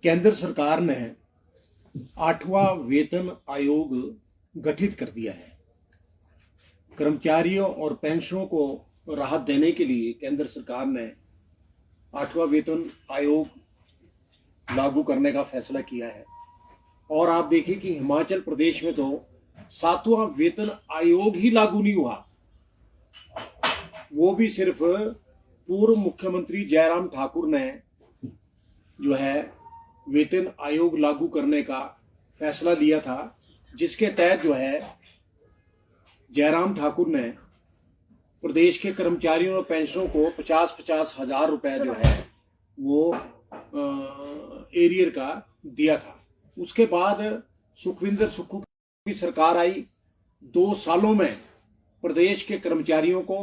केंद्र सरकार ने 8वां वेतन आयोग गठित कर दिया है। कर्मचारियों और पेंशनों को राहत देने के लिए केंद्र सरकार ने 8वां वेतन आयोग लागू करने का फैसला किया है। और आप देखिए कि हिमाचल प्रदेश में तो 7वां वेतन आयोग ही लागू नहीं हुआ, वो भी सिर्फ पूर्व मुख्यमंत्री जयराम ठाकुर ने जो है वेतन आयोग लागू करने का फैसला लिया था, जिसके तहत जो है जयराम ठाकुर ने प्रदेश के कर्मचारियों और पेंशनरों को 50-50 हजार रुपए जो है वो एरियर का दिया था। उसके बाद सुखविंदर सुक्खू की सरकार आई। 2 सालों में प्रदेश के कर्मचारियों को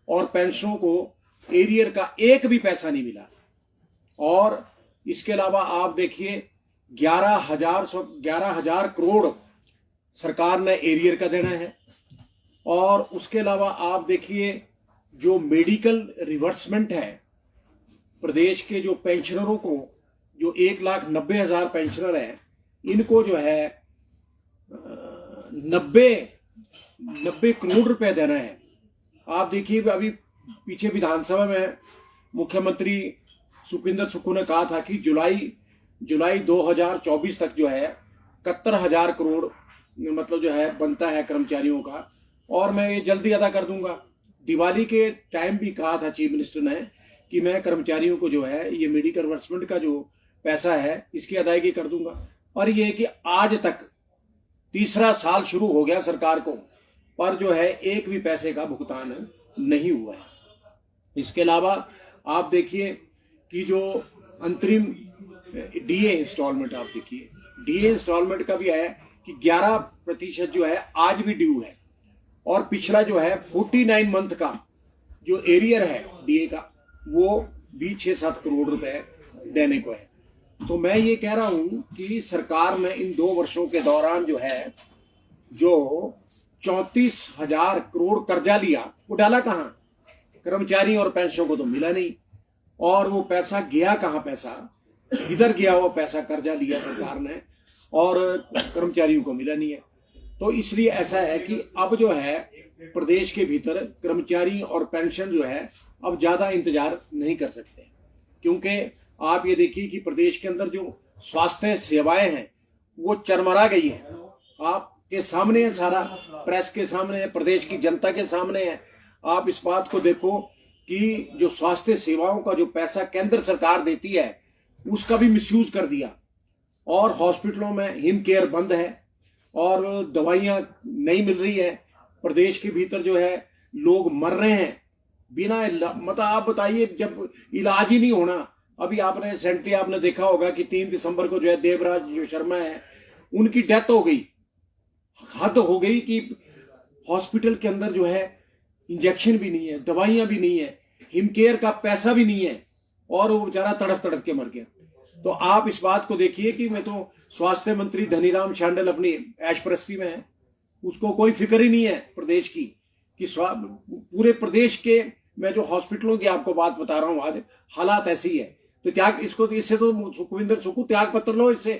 और पेंशनरों को एरियर का एक भी पैसा नहीं मिला। और इसके अलावा आप देखिए 11,000 करोड़ सरकार ने एरियर का देना है। और उसके अलावा आप देखिए जो मेडिकल रिवर्समेंट है, प्रदेश के जो पेंशनरों को, जो 1,90,000 पेंशनर हैं, इनको जो है 90 करोड़ रुपए देना है। आप देखिए अभी पीछे विधानसभा में मुख्यमंत्री सुखविंदर सुक्खू ने कहा था कि जुलाई 2024 तक जो है 71,000 करोड़ मतलब जो है बनता है कर्मचारियों का, और मैं ये जल्दी अदा कर दूंगा। दिवाली के टाइम भी कहा था चीफ मिनिस्टर ने कि मैं कर्मचारियों को जो है ये मेडिकल रिवर्समेंट का जो पैसा है इसकी अदायगी कर दूंगा। और ये कि आज तक 3रा साल शुरू हो गया सरकार को, पर जो है एक भी पैसे का भुगतान नहीं हुआ है। इसके अलावा आप देखिए कि जो अंतरिम डीए इंस्टॉलमेंट, आप देखिए डीए इंस्टॉलमेंट का भी है कि 11% जो है आज भी ड्यू है। और पिछला जो है 49 मंथ का जो एरियर है डीए का, वो भी 6-7 करोड़ रुपए देने को है। तो मैं ये कह रहा हूं कि सरकार ने इन 2 वर्षों के दौरान जो है जो 34,000 करोड़ कर्जा लिया, वो डाला कहां? कर्मचारी और पेंशनों को तो मिला नहीं। और वो पैसा गया कहां? पैसा इधर गया, वो पैसा कर्जा लिया सरकार ने और कर्मचारियों को मिला नहीं है। तो इसलिए ऐसा है कि अब जो है प्रदेश के भीतर कर्मचारी और पेंशन जो है अब ज्यादा इंतजार नहीं कर सकते, क्योंकि आप ये देखिए कि प्रदेश के अंदर जो स्वास्थ्य सेवाएं हैं वो चरमरा गई है। आपके सामने है, सारा प्रेस के सामने है, प्रदेश की जनता के सामने है। आप इस बात को देखो कि जो स्वास्थ्य सेवाओं का जो पैसा केंद्र सरकार देती है उसका भी मिसयूज कर दिया। और हॉस्पिटलों में हिम केयर बंद है और दवाइयां नहीं मिल रही है। प्रदेश के भीतर जो है लोग मर रहे हैं बिना मतलब आप बताइए, जब इलाज ही नहीं होना। अभी आपने रिसेंटली आपने देखा होगा कि 3 दिसंबर को जो है देवराज जो शर्मा है उनकी डेथ हो गई। हद हो गई कि हॉस्पिटल के अंदर जो है इंजेक्शन भी नहीं है, दवाइयां भी नहीं है, हिम केयर का पैसा भी नहीं है, और वो बेचारा तड़प के मर गया। तो आप इस बात को देखिए कि मैं तो स्वास्थ्य मंत्री धनीराम शांडिल अपनी ऐशप्रस्ती में है, उसको कोई फिक्र ही नहीं है प्रदेश की कि पूरे प्रदेश के मैं जो हॉस्पिटलों की आपको बात बता रहा हूं आज हालात ऐसी है। तो त्याग इसको, इससे तो सुखविंदर सुक्खू त्याग पत्र लो इससे।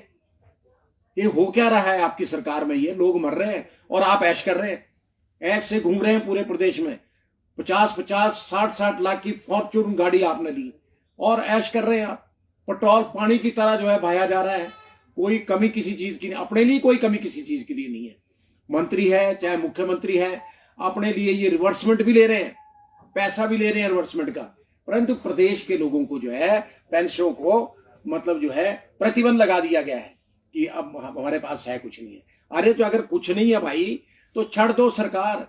ये हो क्या रहा है आपकी सरकार में? ये लोग मर रहे हैं और आप ऐश कर रहे हैं, ऐश से घूम रहे हैं पूरे प्रदेश में। 50-50, 60-60 लाख की फॉर्च्यून गाड़ी आपने ली और ऐश कर रहे हैं आप। पेट्रोल पानी की तरह जो है बहाया जा रहा है। कोई कमी किसी चीज की नहीं, अपने लिए कोई कमी किसी चीज के लिए नहीं है। मंत्री है चाहे मुख्यमंत्री है, अपने लिए ये रिवर्समेंट भी ले रहे हैं, पैसा भी ले रहे हैं रिवर्समेंट का, परंतु प्रदेश के लोगों को जो है पेंशनों को मतलब जो है प्रतिबंध लगा दिया गया है कि अब हमारे पास है कुछ नहीं है। अरे तो अगर कुछ नहीं है भाई तो छड़ दो सरकार।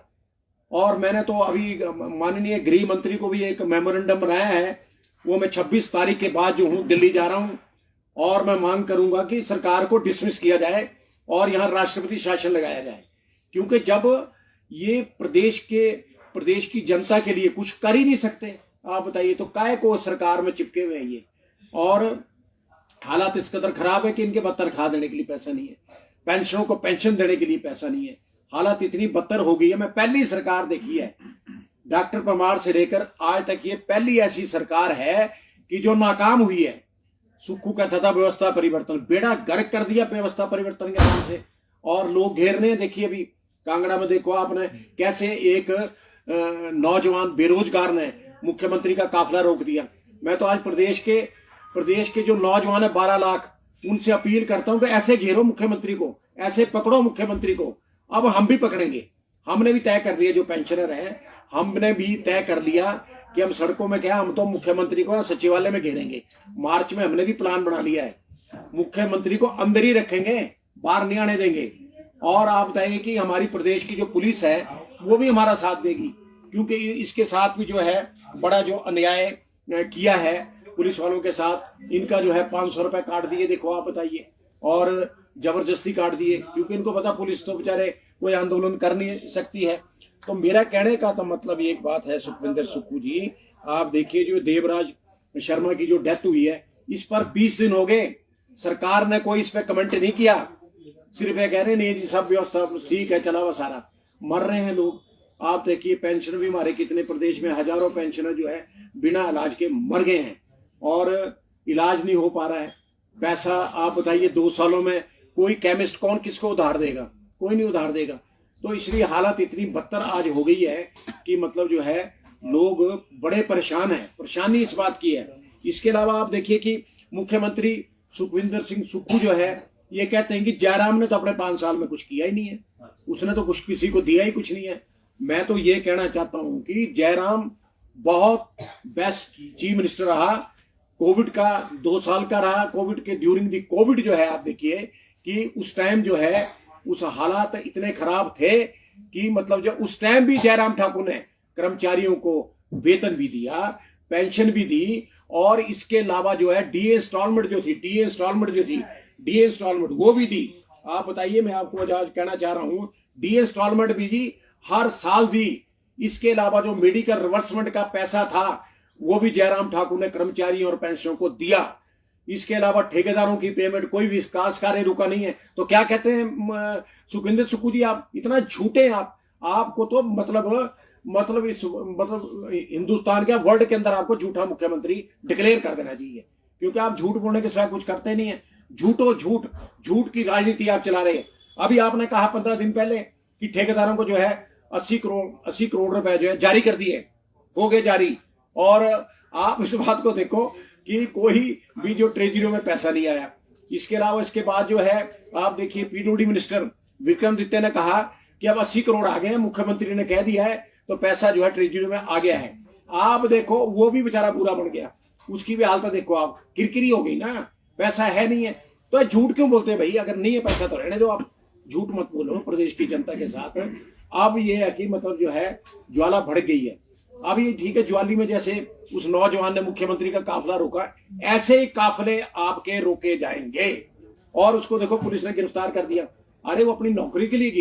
और मैंने तो अभी माननीय गृह मंत्री को भी एक मेमोरेंडम बनाया है, वो मैं 26 तारीख के बाद जो हूं दिल्ली जा रहा हूं, और मैं मांग करूंगा कि सरकार को डिसमिस किया जाए और यहां राष्ट्रपति शासन लगाया जाए। क्योंकि जब ये प्रदेश की जनता के लिए कुछ कर ही नहीं सकते, आप बताइए तो काय को सरकार में चिपके हुए हैं ये। और हालात इस कदर खराब है कि इनके बाद तनख्वाह देने के लिए पैसा नहीं है। पेंशनों को पेंशन देने के लिए पैसा नहीं है। हालत इतनी बदतर हो गई है। मैं पहली सरकार देखी है डॉक्टर परमार से लेकर आज तक, ये पहली ऐसी सरकार है कि जो नाकाम हुई है। सुक्खू कहता था व्यवस्था परिवर्तन, बेड़ा गर्क कर दिया व्यवस्था परिवर्तन के नाम से, और लोग घेर रहे हैं। देखिए अभी कांगड़ा में देखो आपने कैसे एक नौजवान बेरोजगार ने मुख्यमंत्री का काफिला रोक दिया। मैं तो आज प्रदेश के जो नौजवान है 12 लाख, उनसे अपील करता हूं कि ऐसे घेरो मुख्यमंत्री को, ऐसे पकड़ो मुख्यमंत्री को। अब हम भी पकड़ेंगे। हमने भी तय कर लिया, जो पेंशनर है हमने भी तय कर लिया कि हम सड़कों में क्या, हम तो मुख्यमंत्री को सचिवालय में घेरेंगे। मार्च में हमने भी प्लान बना लिया है, मुख्यमंत्री को अंदर ही रखेंगे, बाहर नहीं आने देंगे। और आप बताइए कि हमारी प्रदेश की जो पुलिस है वो भी हमारा साथ देगी, क्योंकि इसके साथ भी जो है बड़ा जो अन्याय किया है पुलिस वालों के साथ। इनका जो है 500 रुपए काट दिए, देखो आप बताइए, और जबरदस्ती काट दिए, क्योंकि इनको पता पुलिस तो बेचारे कोई आंदोलन कर नहीं सकती है। तो मेरा कहने का तो मतलब एक बात है सुखविंदर सुक्खू जी, आप देखिए जो देवराज शर्मा की जो डेथ हुई है, इस पर 20 दिन हो गए, सरकार ने कोई इस पर कमेंट नहीं किया। सिर्फ ये कह रहे नहीं जी सब व्यवस्था ठीक है, चला हुआ सारा। मर रहे हैं लोग। आप देखिए पेंशन भी हमारे कितने प्रदेश में हजारों पेंशनर जो है बिना इलाज के मर गए हैं, और इलाज नहीं हो पा रहा है। पैसा आप बताइए 2 सालों में कोई केमिस्ट कौन किसको उधार देगा, कोई नहीं उधार देगा। तो इसलिए हालत इतनी बदतर आज हो गई है कि मतलब जो है लोग बड़े परेशान हैं। परेशानी इस बात की है। इसके अलावा आप देखिए कि मुख्यमंत्री सुखविंदर सिंह सुक्खू जो है ये कहते हैं कि जयराम ने तो अपने 5 साल में कुछ किया ही नहीं है, उसने तो कुछ किसी को दिया ही कुछ नहीं है। मैं तो ये कहना चाहता हूं कि जयराम बहुत बेस्ट चीफ मिनिस्टर रहा। कोविड का 2 साल का रहा। कोविड के ड्यूरिंग दी कोविड जो है आप देखिए कि उस टाइम जो है उस हालात इतने खराब थे कि मतलब जो उस टाइम भी जयराम ठाकुर ने कर्मचारियों को वेतन भी दिया, पेंशन भी दी, और इसके अलावा जो है डीए इंस्टॉलमेंट वो भी दी। आप बताइए, मैं आपको आज कहना चाह रहा हूं डीए इंस्टॉलमेंट भी दी, हर साल दी। इसके अलावा जो मेडिकल रिवर्समेंट का पैसा था वो भी जयराम ठाकुर ने कर्मचारियों और पेंशनों को दिया। इसके अलावा ठेकेदारों की पेमेंट, कोई विकास कार्य रुका नहीं है। तो क्या कहते हैं सुखविंदर सुक्खू जी, आप इतना झूठे हैं। आपको तो मतलब हिंदुस्तान के वर्ल्ड के अंदर आपको झूठा मुख्यमंत्री डिक्लेयर कर देना चाहिए, क्योंकि आप झूठ बोलने के सिवाय कुछ करते नहीं है। झूठ की राजनीति आप चला रहे हैं। अभी आपने कहा 15 दिन पहले कि ठेकेदारों को जो है 80 करोड़ रुपए जो है जारी कर दिए, हो गए जारी। और आप इस बात को देखो कि कोई भी जो ट्रेजरियों में पैसा नहीं आया। इसके अलावा इसके बाद जो है आप देखिए पीडब्ल्यूडी मिनिस्टर विक्रमादित्य ने कहा कि अब 80 करोड़ आ गए हैं, मुख्यमंत्री ने कह दिया है, तो पैसा जो है ट्रेजरियों में आ गया है। आप देखो वो भी बेचारा पूरा बन गया, उसकी भी हालत देखो आप, किरकिरी हो गई ना, पैसा है नहीं है। तो झूठ क्यों बोलते हैं भाई? अगर नहीं है पैसा तो रहने दो, आप झूठ मत बोलो प्रदेश की जनता के साथ। अब ये है कि मतलब जो है ज्वाला भड़क गई है। अब ये ठीक है, ज्वाली में जैसे उस नौजवान ने मुख्यमंत्री का काफिला रोका, ऐसे ही काफिले आपके रोके जाएंगे। और उसको देखो पुलिस ने गिरफ्तार कर दिया। अरे वो अपनी नौकरी के लिए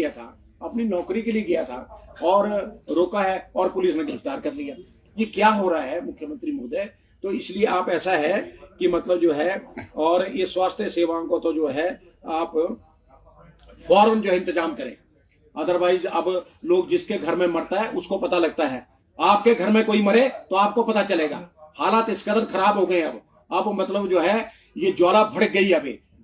गया था, और रोका है और पुलिस ने गिरफ्तार कर लिया। ये क्या हो रहा है मुख्यमंत्री महोदय? तो इसलिए आप ऐसा है कि मतलब जो है, और ये स्वास्थ्य सेवाओं को तो जो है आप फौरन जो है इंतजाम करें। अदरवाइज अब लोग जिसके घर में मरता है उसको पता लगता है, आपके घर में कोई मरे तो आपको पता चलेगा। हालात इस कदर खराब हो गए अब मतलब जो है ये ज्वाला भड़क गई।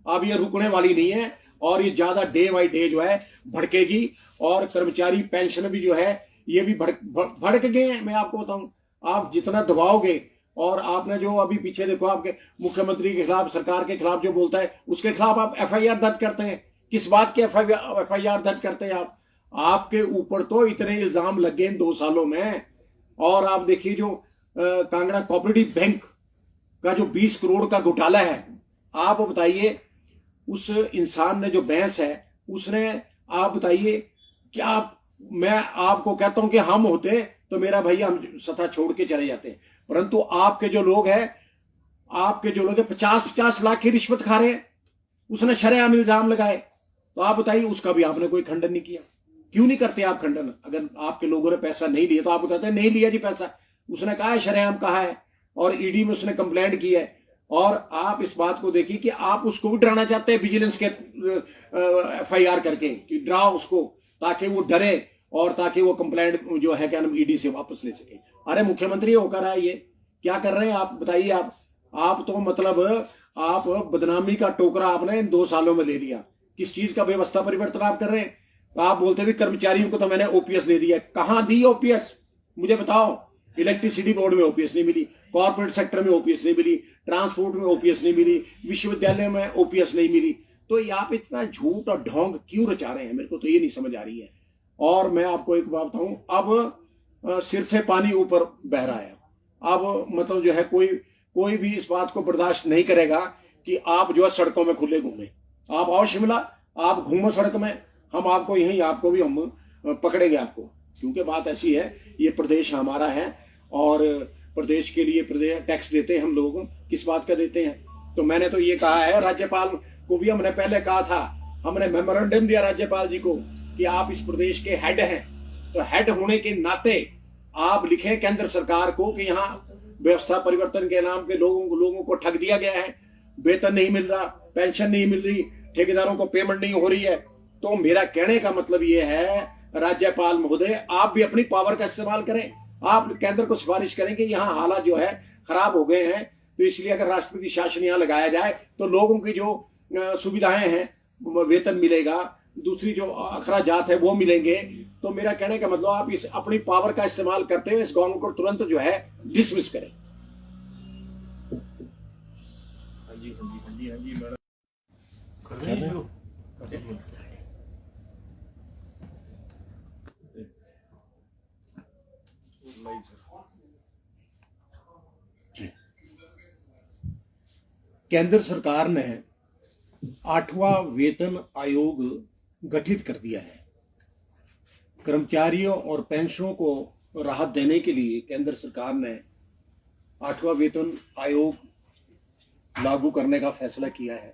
अब ये रुकने वाली नहीं है, और ये ज्यादा डे बाई डे जो है भड़केगी। और कर्मचारी पेंशन भी जो है ये भी भड़क गए हैं। मैं आपको बताऊं, आप जितना दबाओगे, और आपने जो अभी पीछे देखो आपके मुख्यमंत्री के खिलाफ, सरकार के खिलाफ जो बोलता है उसके खिलाफ आप एफआईआर दर्ज करते हैं। किस बात की एफआईआर दर्ज करते हैं आप? आपके ऊपर तो इतने इल्जाम लगे इन 2 सालों में। और आप देखिए जो कांगड़ा कोऑपरेटिव बैंक का जो 20 करोड़ का घोटाला है, आप बताइए उस इंसान ने जो भैंस है उसने, आप बताइए क्या, मैं आपको कहता हूं कि हम होते तो मेरा भैया हम सत्ता छोड़ के चले जाते, परंतु आपके जो लोग हैं 50-50 लाख की रिश्वत खा रहे हैं। उसने शरेआम इल्जाम लगाए, तो आप बताइए उसका भी आपने कोई खंडन नहीं किया। क्यों नहीं करते आप खंडन? अगर आपके लोगों ने पैसा नहीं लिया तो आप बताते हैं नहीं लिया जी पैसा, उसने कहा है, शरेआम कहा है, और ईडी में उसने कंप्लेंट की है, और आप इस बात को देखिए कि आप उसको भी डराना चाहते हैं विजिलेंस के FIR करके, कि डराओ उसको ताकि वो डरे और ताकि वो कंप्लेंट जो है क्या नाम ED से वापस ले सके। अरे मुख्यमंत्री होकर है, ये क्या कर रहे हैं आप बताइए। आप तो मतलब आप बदनामी का टोकरा आपने इन 2 सालों में ले लिया। किस चीज का व्यवस्था परिवर्तन आप कर रहे हैं? आप बोलते भी कर्मचारियों को तो मैंने OPS दे दिया। कहां दी OPS मुझे बताओ। इलेक्ट्रिसिटी बोर्ड में OPS नहीं मिली, कॉर्पोरेट सेक्टर में OPS नहीं मिली, ट्रांसपोर्ट में OPS नहीं मिली, विश्वविद्यालय में OPS नहीं मिली। तो ये आप इतना झूठ और ढोंग क्यों रचा रहे हैं, मेरे को तो ये नहीं समझ आ रही है। और मैं आपको एक बात बताऊं, अब सिर से पानी ऊपर बह रहा है। अब मतलब जो है कोई भी इस बात को बर्दाश्त नहीं करेगा कि आप जो है सड़कों में खुले घूमे। आप आओ शिमला, आप घूमो सड़क में, हम आपको यहीं आपको भी हम पकड़ेंगे आपको। क्योंकि बात ऐसी है, ये प्रदेश हमारा है और प्रदेश के लिए प्रदेश टैक्स देते हैं हम लोग। किस बात का देते हैं? तो मैंने तो ये कहा है, राज्यपाल को भी हमने पहले कहा था, हमने मेमोरेंडम दिया राज्यपाल जी को कि आप इस प्रदेश के हेड हैं, तो हेड होने के नाते आप लिखें केंद्र सरकार को कि यहाँ व्यवस्था परिवर्तन के नाम पे लोगों को ठग दिया गया है, वेतन नहीं मिल रहा, पेंशन नहीं मिल रही, ठेकेदारों को पेमेंट नहीं हो रही है। तो मेरा कहने का मतलब ये है, राज्यपाल महोदय आप भी अपनी पावर का इस्तेमाल करें। आप केंद्र को सिफारिश करें कि यहाँ हालात जो है खराब हो गए हैं, तो इसलिए अगर राष्ट्रपति शासन यहाँ लगाया जाए तो लोगों की जो सुविधाएं हैं, वेतन मिलेगा, दूसरी जो अखराजात है वो मिलेंगे। तो मेरा कहने का मतलब आप इस अपनी पावर का इस्तेमाल करते हुए इस गवर्नमेंट को तुरंत जो है डिसमिस करें। हाँ जी मैडम। केंद्र सरकार ने 8वां वेतन आयोग गठित कर दिया है। कर्मचारियों और पेंशनों को राहत देने के लिए केंद्र सरकार ने 8वां वेतन आयोग लागू करने का फैसला किया है।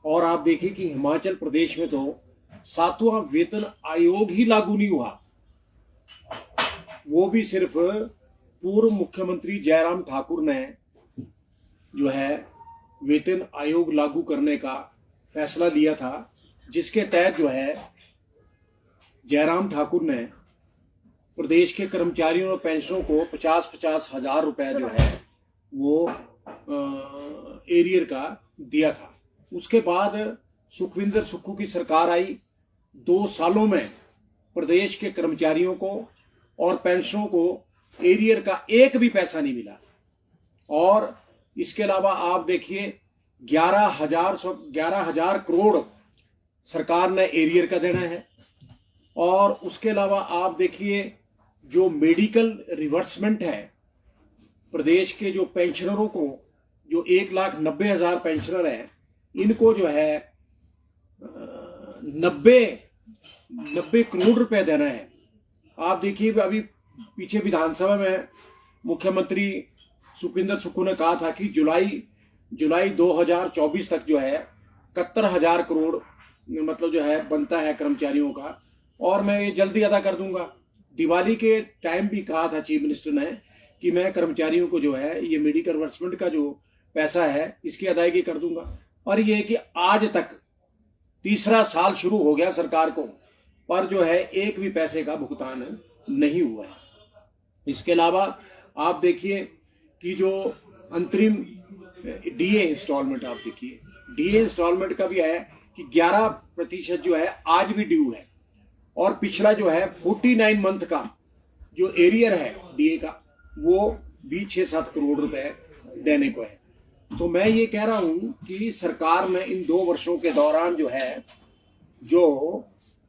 और आप देखिए कि हिमाचल प्रदेश में तो 7वां वेतन आयोग ही लागू नहीं हुआ, वो भी सिर्फ पूर्व मुख्यमंत्री जयराम ठाकुर ने जो है वेतन आयोग लागू करने का फैसला लिया था, जिसके तहत जो है जयराम ठाकुर ने प्रदेश के कर्मचारियों और पेंशनों को 50-50 हजार रुपए जो है वो एरियर का दिया था। उसके बाद सुखविंदर सुक्खू की सरकार आई। 2 सालों में प्रदेश के कर्मचारियों को और पेंशनों को एरियर का एक भी पैसा नहीं मिला। और इसके अलावा आप देखिए 11,000 करोड़ सरकार ने एरियर का देना है। और उसके अलावा आप देखिए जो मेडिकल रिवर्समेंट है, प्रदेश के जो पेंशनरों को, जो 1,90,000 पेंशनर हैं, इनको जो है 90 करोड़ रुपए देना है। आप देखिए अभी पीछे विधानसभा में मुख्यमंत्री सुखविंदर सुक्खू ने कहा था कि जुलाई 2024 तक जो है 71,000 करोड़ मतलब जो है बनता है कर्मचारियों का, और मैं ये जल्दी अदा कर दूंगा। दिवाली के टाइम भी कहा था चीफ मिनिस्टर ने कि मैं कर्मचारियों को जो है ये मेडिकल रिवर्समेंट का जो पैसा है इसकी अदायगी कर दूंगा। और ये कि आज तक 3रा साल शुरू हो गया सरकार को, पर जो है एक भी पैसे का भुगतान नहीं हुआ है। इसके अलावा आप देखिए कि जो अंतरिम DA इंस्टॉलमेंट, आप देखिए DA इंस्टॉलमेंट का भी है कि 11% जो है आज भी ड्यू है। और पिछला जो है 49 मंथ का जो एरियर है DA का, वो भी 6-7 करोड़ रुपए देने को है। तो मैं ये कह रहा हूं कि सरकार ने इन 2 वर्षों के दौरान जो है जो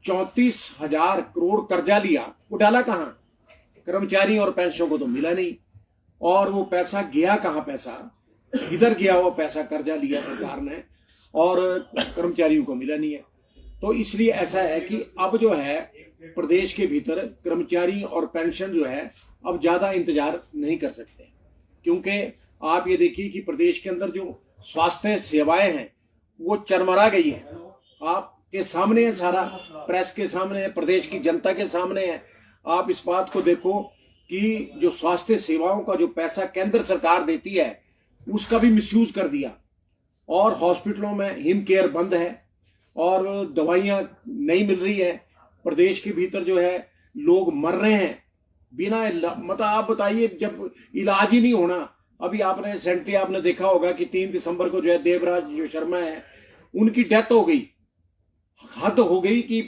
34,000 करोड़ कर्जा लिया, वो डाला कहां? कर्मचारियों और पेंशनों को तो मिला नहीं। और वो पैसा गया कहां? पैसा किधर गया? वो पैसा कर्जा लिया सरकार ने और कर्मचारियों को मिला नहीं है। तो इसलिए ऐसा है कि अब जो है प्रदेश के भीतर कर्मचारी और पेंशन जो है अब ज्यादा इंतजार नहीं कर सकते, क्योंकि आप ये देखिए कि प्रदेश के अंदर जो स्वास्थ्य सेवाएं हैं वो चरमरा गई है। आपके सामने है, सारा प्रेस के सामने है, प्रदेश की जनता के सामने है। आप इस बात को देखो कि जो स्वास्थ्य सेवाओं का जो पैसा केंद्र सरकार देती है उसका भी मिसयूज कर दिया। और हॉस्पिटलों में हिम केयर बंद है और दवाइयां नहीं मिल रही है। प्रदेश के भीतर जो है लोग मर रहे हैं बिना मतलब आप बताइए, जब इलाज ही नहीं होना। अभी आपने रिसेंटली आपने देखा होगा कि 3 दिसंबर को जो है देवराज जो शर्मा है उनकी डेथ हो गई। हद हो गई कि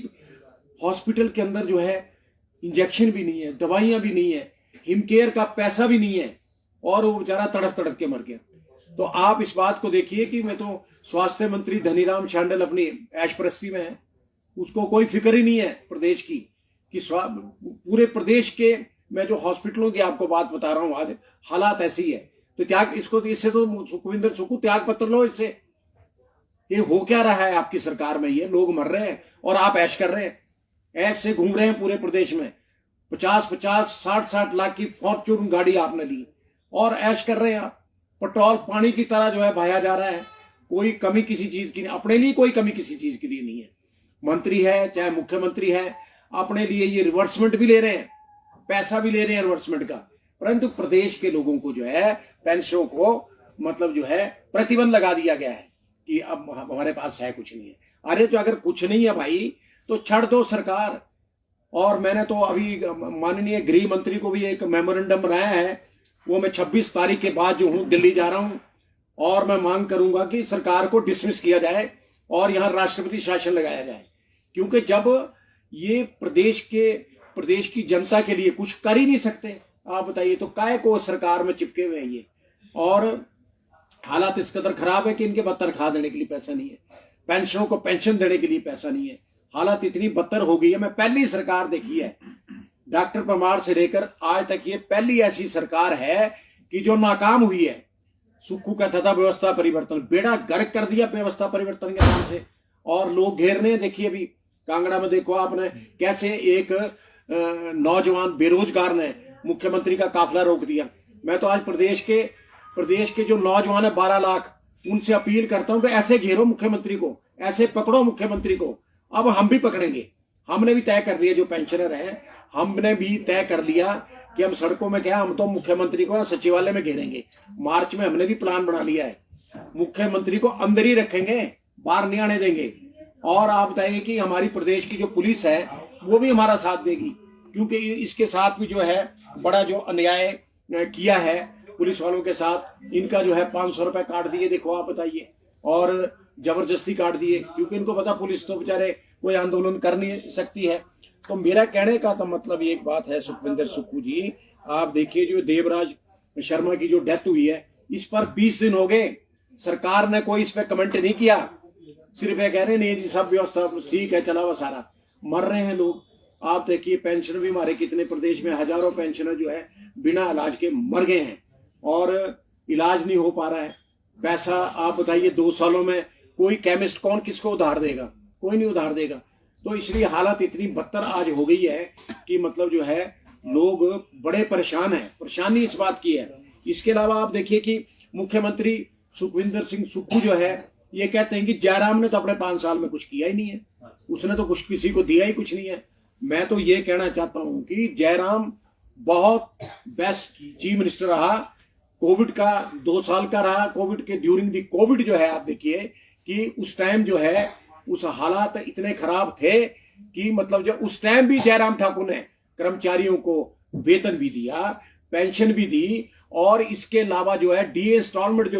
हॉस्पिटल के अंदर जो है इंजेक्शन भी नहीं है, दवाइयां भी नहीं है, हिमकेयर का पैसा भी नहीं है और वो बेचारा तड़प तड़प के मर गया। तो आप इस बात को देखिए कि मैं तो स्वास्थ्य मंत्री धनीराम शांडिल अपनी ऐशप्रस्ती में है, उसको कोई फिक्र ही नहीं है प्रदेश की कि पूरे प्रदेश के मैं जो हॉस्पिटलों की आपको बात बता रहा हूं आज हालात ऐसी है। तो त्याग इसको इससे तो सुखविंदर सुक्खू त्याग पत्र लो इससे। ये हो क्या रहा है आपकी सरकार में? ये लोग मर रहे हैं और आप ऐश कर रहे हैं, ऐश से घूम रहे हैं पूरे प्रदेश में। 50-50 60-60 लाख की फॉर्च्यून गाड़ी आपने ली और ऐश कर रहे हैं आप। पेट्रोल पानी की तरह जो है बहाया जा रहा है। कोई कमी किसी चीज की नहीं, अपने लिए कोई कमी किसी चीज के लिए नहीं है। मंत्री है चाहे मुख्यमंत्री है, अपने लिए ये रिवर्समेंट भी ले रहे हैं, पैसा भी ले रहे हैं रिवर्समेंट का, परंतु प्रदेश के लोगों को जो है पेंशनों को मतलब जो है प्रतिबंध लगा दिया गया है कि अब हमारे पास है कुछ नहीं है। अरे तो अगर कुछ नहीं है भाई तो छड़ दो सरकार। और मैंने तो अभी माननीय गृह मंत्री को भी एक मेमोरेंडम बनाया है, वो मैं 26 तारीख के बाद जो हूं दिल्ली जा रहा हूं और मैं मांग करूंगा कि सरकार को डिसमिस किया जाए और यहां राष्ट्रपति शासन लगाया जाए। क्योंकि जब ये प्रदेश की जनता के लिए कुछ कर ही नहीं सकते, आप बताइए तो काय को सरकार में चिपके हुए हैं ये। और हालात इस कदर खराब है कि इनके बाद तनख्वाह देने के लिए पैसा नहीं है, पेंशनों को पेंशन देने के लिए पैसा नहीं है। हालात इतनी बदतर हो गई है। मैं पहली सरकार देखी है डॉक्टर परमार से लेकर आज तक, ये पहली ऐसी सरकार है कि जो नाकाम हुई है। सुक्खू कहता था व्यवस्था परिवर्तन, बेड़ा गर्क कर दिया व्यवस्था परिवर्तन के नाम से और लोग घेर रहे हैं। देखिए अभी कांगड़ा में देखो आपने कैसे एक नौजवान बेरोजगार ने मुख्यमंत्री का काफिला रोक दिया। मैं तो आज प्रदेश के जो नौजवान है 12 लाख, उनसे अपील करता हूं कि ऐसे घेरो मुख्यमंत्री को, ऐसे पकड़ो मुख्यमंत्री को। अब हम भी पकड़ेंगे, हमने भी तय कर लिया, जो पेंशनर है हमने भी तय कर लिया कि हम सड़कों में क्या, हम तो मुख्यमंत्री को सचिवालय में घेरेंगे। मार्च में हमने भी प्लान बना लिया है, मुख्यमंत्री को अंदर ही रखेंगे, बाहर नहीं आने देंगे। और आप बताइए कि हमारी प्रदेश की जो पुलिस है वो भी हमारा साथ देगी, क्योंकि इसके साथ भी जो है बड़ा जो अन्याय किया है पुलिस वालों के साथ। इनका जो है 500 रुपए काट दिए, देखो आप बताइए, और जबरदस्ती काट दिए, क्योंकि इनको पता पुलिस तो बेचारे कोई आंदोलन कर नहीं सकती है। तो मेरा कहने का तो मतलब एक बात है सुखविंदर सुक्खू जी, आप देखिए जो देवराज शर्मा की जो डेथ हुई है इस पर 20 दिन हो गए, सरकार ने कोई इस पर कमेंट नहीं किया, सिर्फ ये कह रहे नहीं जी सब व्यवस्था ठीक है, चला हुआ सारा। मर रहे हैं लोग। आप देखिए पेंशन भी हमारे कितने प्रदेश में हजारों पेंशनर जो है बिना इलाज के मर गए हैं और इलाज नहीं हो पा रहा है। पैसा आप बताइए 2 सालों में कोई केमिस्ट कौन किसको उधार देगा? कोई नहीं उधार देगा। तो इसलिए हालत इतनी बदतर आज हो गई है कि मतलब जो है लोग बड़े परेशान हैं। परेशानी इस बात की है। इसके अलावा आप देखिए कि मुख्यमंत्री सुखविंदर सिंह सुक्खू जो है ये कहते हैं कि जयराम ने तो अपने 5 साल में कुछ किया ही नहीं है, उसने तो कुछ किसी को दिया ही कुछ नहीं है। मैं तो ये कहना चाहता हूं कि जयराम बहुत बेस्ट चीफ मिनिस्टर रहा, कोविड का 2 साल का रहा। कोविड के ड्यूरिंग दी कोविड जो है आप देखिए कि उस टाइम जो है उस हालात इतने खराब थे कि मतलब जो उस टाइम भी जयराम ठाकुर ने कर्मचारियों को वेतन भी दिया, पेंशन भी दी, और इसके अलावा जो है डीए इंस्टॉलमेंट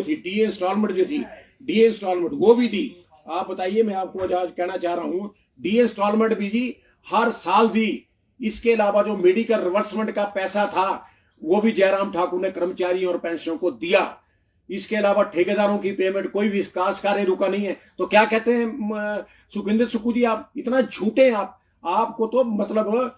वो भी दी। आप बताइए, मैं आपको आज कहना चाह रहा हूं डीए इंस्टॉलमेंट भी दी, हर साल दी। इसके अलावा जो मेडिकल रिवर्समेंट का पैसा था वो भी जयराम ठाकुर ने कर्मचारियों और पेंशनों को दिया। इसके अलावा ठेकेदारों की पेमेंट, कोई विकास कार्य रुका नहीं है। तो क्या कहते हैं सुखविंदर सुक्खू जी, आप इतना झूठे हैं। आपको तो मतलब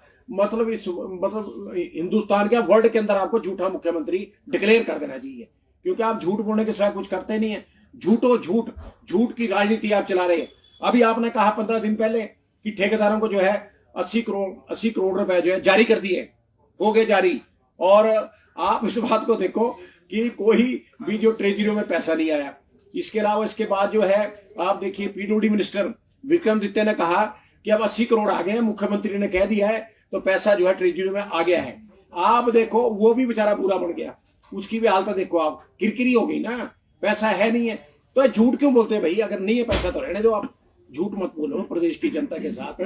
हिंदुस्तान के वर्ल्ड के अंदर आपको झूठा मुख्यमंत्री डिक्लेयर कर देना चाहिए, क्योंकि आप झूठ बोलने के सिवा कुछ करते नहीं है। झूठ की राजनीति आप चला रहे हैं। अभी आपने कहा 15 दिन पहले कि ठेकेदारों को जो है 80 करोड़ रुपए जो है जारी कर दिए, हो गए जारी। और आप इस बात को देखो कि कोई भी जो ट्रेजरियों में पैसा नहीं आया। इसके अलावा इसके बाद जो है आप देखिए पीडब्ल्यूडी मिनिस्टर विक्रमादित्य ने कहा कि अब 80 करोड़ आ गए हैं, मुख्यमंत्री ने कह दिया है, तो पैसा जो है ट्रेजरी में आ गया है। आप देखो वो भी बेचारा बुरा बन गया। उसकी भी हालत देखो आप, किरकिरी हो गई ना, पैसा है नहीं है तो झूठ क्यों बोलते हैं भाई? अगर नहीं है पैसा तो रहने दो, आप झूठ मत बोलो प्रदेश की जनता के साथ।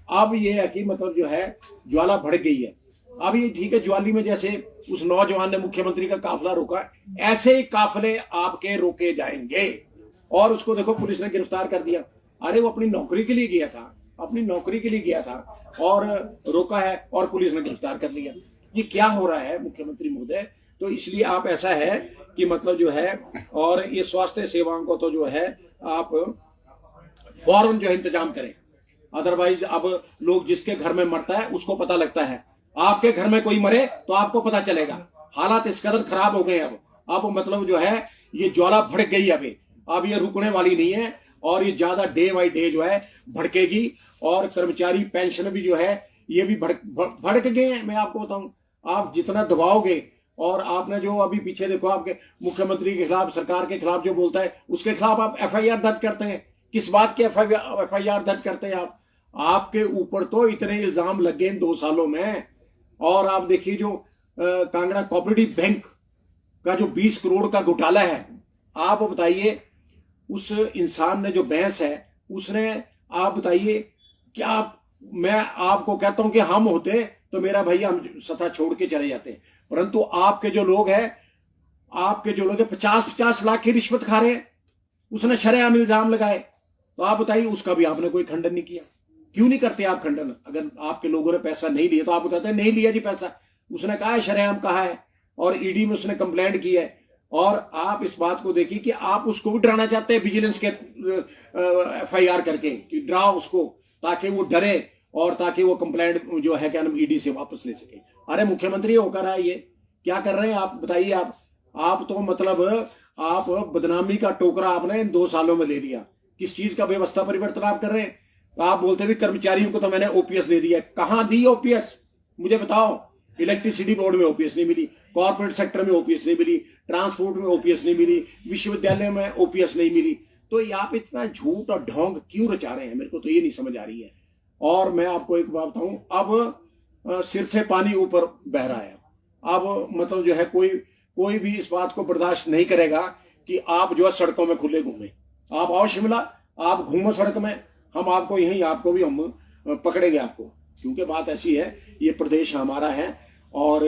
अब ये है कि मतलब जो है ज्वाला भड़क गई है। अब ये ठीक है, ज्वाली में जैसे उस नौजवान ने मुख्यमंत्री का काफिला रोका, ऐसे ही काफिले आपके रोके जाएंगे। और उसको देखो पुलिस ने गिरफ्तार कर दिया। अरे वो अपनी नौकरी के लिए गया था, अपनी नौकरी के लिए गया था और रोका है और पुलिस ने गिरफ्तार कर लिया। ये क्या हो रहा है मुख्यमंत्री महोदय? तो इसलिए आप ऐसा है कि मतलब जो है, और ये स्वास्थ्य सेवाओं को तो जो है आप फौरन जो है इंतजाम करें। अदरवाइज अब लोग जिसके घर में मरता है उसको पता लगता है, आपके घर में कोई मरे तो आपको पता चलेगा। हालात इस कदर खराब हो गए अब मतलब जो है ये ज्वाला भड़क गई। अब ये रुकने वाली नहीं है और ये ज्यादा डे बाई डे जो है भड़केगी। और कर्मचारी पेंशन भी जो है ये भी भड़क गए हैं। मैं आपको बताऊं, आप जितना दबाओगे, और आपने जो अभी पीछे देखो आपके मुख्यमंत्री के खिलाफ, सरकार के खिलाफ जो बोलता है उसके खिलाफ आप एफआईआर दर्ज करते हैं। किस बात की एफआईआर दर्ज करते हैं आप? आपके ऊपर तो इतने इल्जाम लग गए इन 2 सालों में। और आप देखिए जो कांगड़ा कोऑपरेटिव बैंक का जो 20 करोड़ का घोटाला है, आप बताइए उस इंसान ने, जो भैंस है उसने, आप बताइए क्या मैं आपको कहता हूं कि हम होते तो मेरा भैया हम सत्ता छोड़ के चले जाते, परंतु आपके जो लोग हैं 50-50 लाख की रिश्वत खा रहे हैं। उसने शरेआम इल्जाम लगाए, तो आप बताइए उसका भी आपने कोई खंडन नहीं किया। क्यों नहीं करते आप खंडन? अगर आपके लोगों ने पैसा नहीं लिया तो आप बताते हैं नहीं लिया जी पैसा, उसने कहा है, शरेआम कहा है, और ईडी में उसने कंप्लेंट की है। और आप इस बात को देखिए कि आप उसको भी डराना चाहते हैं विजिलेंस के एफआईआर करके, कि डराओ उसको ताकि वो डरे और ताकि वो कंप्लेंट जो है क्या नाम ईडी से वापस ले सके। अरे मुख्यमंत्री होकर है, ये क्या कर रहे हैं आप बताइए? आप तो मतलब आप बदनामी का टोकरा आपने इन 2 सालों में ले लिया। किस चीज का व्यवस्था परिवर्तन आप कर रहे हैं? तो आप बोलते भी कर्मचारियों को तो मैंने ओपीएस दे दिया। कहां दी ओपीएस मुझे बताओ? इलेक्ट्रिसिटी बोर्ड में ओपीएस नहीं मिली, कॉर्पोरेट सेक्टर में ओपीएस नहीं मिली, ट्रांसपोर्ट में ओपीएस नहीं मिली, विश्वविद्यालय में ओपीएस नहीं मिली। तो ये आप इतना झूठ और ढोंग क्यों रचा रहे हैं? मेरे को तो ये नहीं समझ आ रही है। और मैं आपको एक बात बताऊं, अब सिर से पानी ऊपर बह रहा है। अब मतलब जो है कोई भी इस बात को बर्दाश्त नहीं करेगा कि आप जो है सड़कों में खुले घूमे। आप आओ शिमला, आप घूमो सड़क में, हम आपको यहीं, आपको भी हम पकड़ेंगे आपको। क्योंकि बात ऐसी है, ये प्रदेश हमारा है और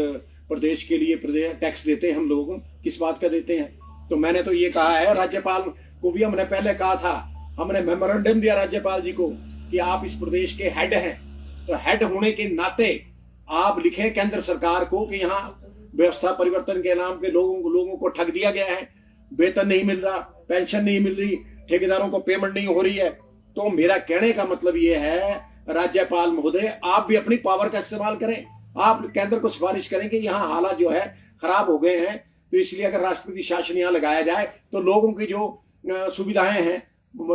प्रदेश के लिए प्रदेश टैक्स देते हैं हम लोग। किस बात का देते हैं? तो मैंने तो ये कहा है, राज्यपाल को भी हमने पहले कहा था, हमने मेमोरेंडम दिया राज्यपाल जी को कि आप इस प्रदेश के हेड हैं, तो हेड होने के नाते आप लिखें केंद्र सरकार को कि यहाँ व्यवस्था परिवर्तन के नाम पे लोगों को ठग दिया गया है, वेतन नहीं मिल रहा, पेंशन नहीं मिल रही, ठेकेदारों को पेमेंट नहीं हो रही है। तो मेरा कहने का मतलब ये है राज्यपाल महोदय, आप भी अपनी पावर का इस्तेमाल करें। आप केंद्र को सिफारिश करें कि यहाँ हालात जो है खराब हो गए हैं, तो इसलिए अगर राष्ट्रपति शासन यहाँ लगाया जाए तो लोगों की जो सुविधाएं हैं,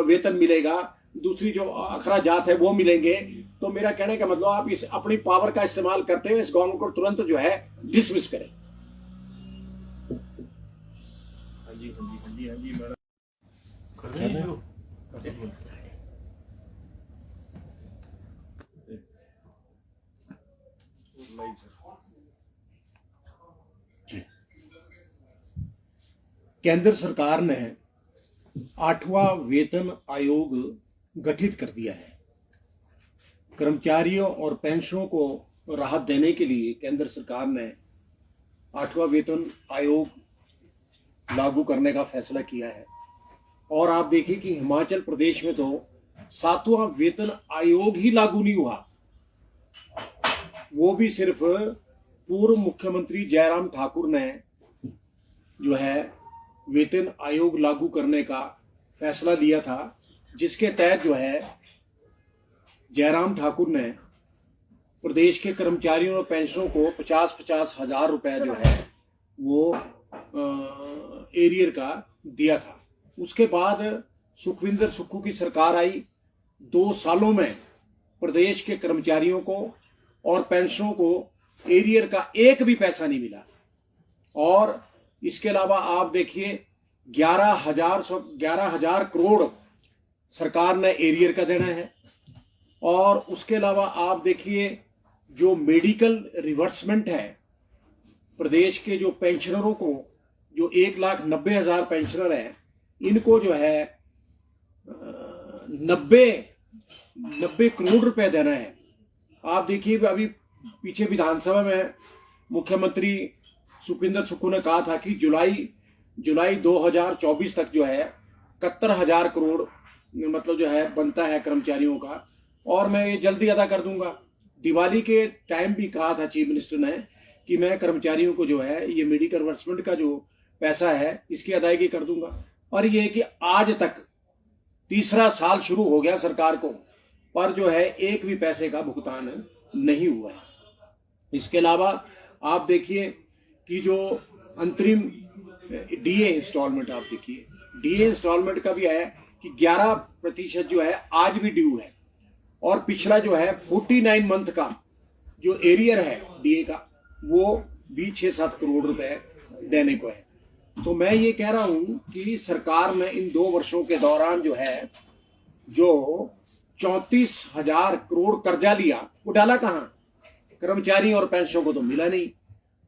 वेतन मिलेगा, दूसरी जो अखराजात है वो मिलेंगे। तो मेरा कहने का मतलब आप इस अपनी पावर का इस्तेमाल करते हुए इस गवर्नमेंट को तुरंत जो है डिसमिस करें। हाँ जी मैडम। केंद्र सरकार ने 8वां वेतन आयोग गठित कर दिया है। कर्मचारियों और पेंशनों को राहत देने के लिए केंद्र सरकार ने 8वां वेतन आयोग लागू करने का फैसला किया है। और आप देखिए कि हिमाचल प्रदेश में तो 7वां वेतन आयोग ही लागू नहीं हुआ, वो भी सिर्फ पूर्व मुख्यमंत्री जयराम ठाकुर ने जो है वेतन आयोग लागू करने का फैसला लिया था, जिसके तहत जो है जयराम ठाकुर ने प्रदेश के कर्मचारियों और पेंशनों को 50-50 हजार रुपए जो है वो एरियर का दिया था। उसके बाद सुखविंदर सुक्खू की सरकार आई। 2 सालों में प्रदेश के कर्मचारियों को और पेंशनों को एरियर का एक भी पैसा नहीं मिला। और इसके अलावा आप देखिए 11,000 करोड़ सरकार ने एरियर का देना है। और उसके अलावा आप देखिए जो मेडिकल रिवर्समेंट है प्रदेश के जो पेंशनरों को, जो 1,90,000 पेंशनर है, इनको जो है 90 करोड़ रुपए देना है। आप देखिए अभी पीछे विधानसभा में मुख्यमंत्री सुखविंदर सुक्खू ने कहा था कि जुलाई 2024 तक जो है 71,000 करोड़ मतलब जो है बनता है कर्मचारियों का, और मैं ये जल्दी अदा कर दूंगा। दिवाली के टाइम भी कहा था चीफ मिनिस्टर ने कि मैं कर्मचारियों को जो है ये मेडिकल रिवर्समेंट का जो पैसा है इसकी अदायगी कर दूंगा। और ये कि आज तक तीसरा साल शुरू हो गया सरकार को, पर जो है एक भी पैसे का भुगतान नहीं हुआ है। इसके अलावा आप देखिए कि जो अंतरिम डीए इंस्टॉलमेंट, आप देखिए डीए इंस्टॉलमेंट का भी है कि 11% जो है आज भी ड्यू है, और पिछला जो है 49 मंथ का जो एरियर है डीए का वो भी 6-7 करोड़ रुपए देने को है। तो मैं ये कह रहा हूं कि सरकार ने इन 2 वर्षों के दौरान जो है जो 34,000 करोड़ कर्जा लिया, वो डाला कहां? कर्मचारियों और पेंशनों को तो मिला नहीं।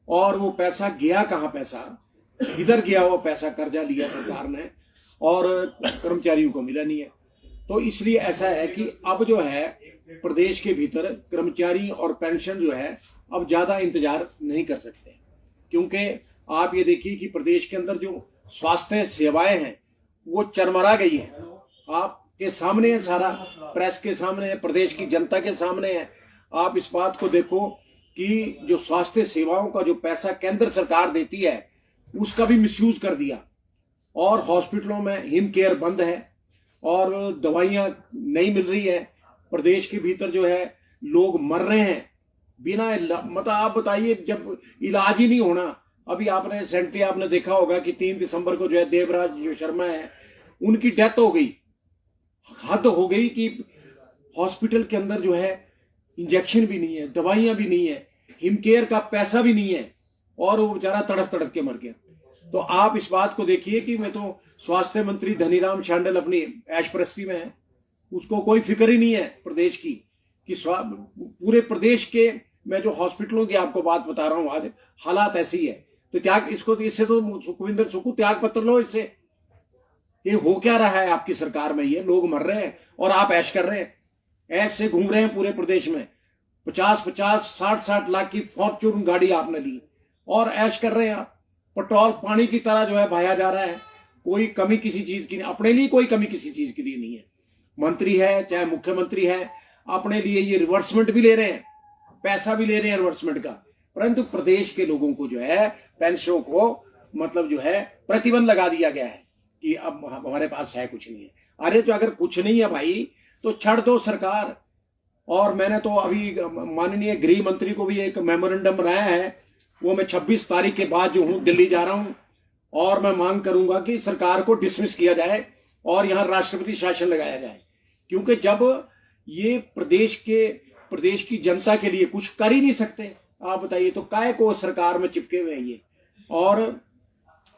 और वो पैसा गया कहां? पैसा किधर गया? वो पैसा कर्जा लिया सरकार ने और कर्मचारियों को मिला नहीं है। तो इसलिए ऐसा है कि अब जो है प्रदेश के भीतर कर्मचारी और पेंशन जो है अब ज्यादा इंतजार नहीं कर सकते, क्योंकि आप ये देखिए कि प्रदेश के अंदर जो स्वास्थ्य सेवाएं हैं वो चरमरा गई है। आपके सामने है, सारा प्रेस के सामने है, प्रदेश की जनता के सामने है। आप इस बात को देखो कि जो स्वास्थ्य सेवाओं का जो पैसा केंद्र सरकार देती है उसका भी मिसयूज कर दिया, और हॉस्पिटलों में हिम केयर बंद है और दवाइयां नहीं मिल रही है। प्रदेश के भीतर जो है लोग मर रहे हैं बिना मतलब आप बताइए, जब इलाज ही नहीं होना। अभी आपने रिसेंटली आपने देखा होगा कि 3 दिसंबर को जो है देवराज जो शर्मा है उनकी डेथ हो गई। हद हो गई कि हॉस्पिटल के अंदर जो है इंजेक्शन भी नहीं है, दवाइयां भी नहीं है, हिम केयर का पैसा भी नहीं है, और वो बेचारा तड़प तड़प के मर गया। तो आप इस बात को देखिए कि मैं तो स्वास्थ्य मंत्री धनीराम शांडिल अपनी ऐशप्रस्ती में है, उसको कोई फिक्र ही नहीं है प्रदेश की कि पूरे प्रदेश के मैं जो हॉस्पिटलों की आपको बात बता रहा हूं आज हालात ऐसी है। तो त्याग इसको, इससे तो सुखविंदर सुक्खू त्याग पत्र लो इससे। ये हो क्या रहा है आपकी सरकार में? ये लोग मर रहे हैं और आप ऐश कर रहे हैं, ऐश से घूम रहे हैं पूरे प्रदेश में। 50-50, 60-60 लाख की फॉर्च्यून गाड़ी आपने ली और ऐश कर रहे हैं आप। पेट्रोल पानी की तरह जो है बहाया जा रहा है, कोई कमी किसी चीज की नहीं, अपने लिए कोई कमी किसी चीज के लिए नहीं है। मंत्री है चाहे मुख्यमंत्री है, अपने लिए ये रिवर्समेंट भी ले रहे हैं, पैसा भी ले रहे हैं रिवर्समेंट का, परंतु प्रदेश के लोगों को जो है पेंशनों को मतलब जो है प्रतिबंध लगा दिया गया है कि अब हमारे पास है कुछ नहीं है। अरे तो अगर कुछ नहीं है भाई तो छड़ दो सरकार। और मैंने तो अभी माननीय गृह मंत्री को भी एक मेमोरेंडम बनाया है, वो मैं 26 तारीख के बाद जो हूं दिल्ली जा रहा हूं, और मैं मांग करूंगा कि सरकार को डिसमिस किया जाए और यहां राष्ट्रपति शासन लगाया जाए। क्योंकि जब ये प्रदेश की जनता के लिए कुछ कर ही नहीं सकते, आप बताइए तो काय को सरकार में चिपके हुए हैं ये। और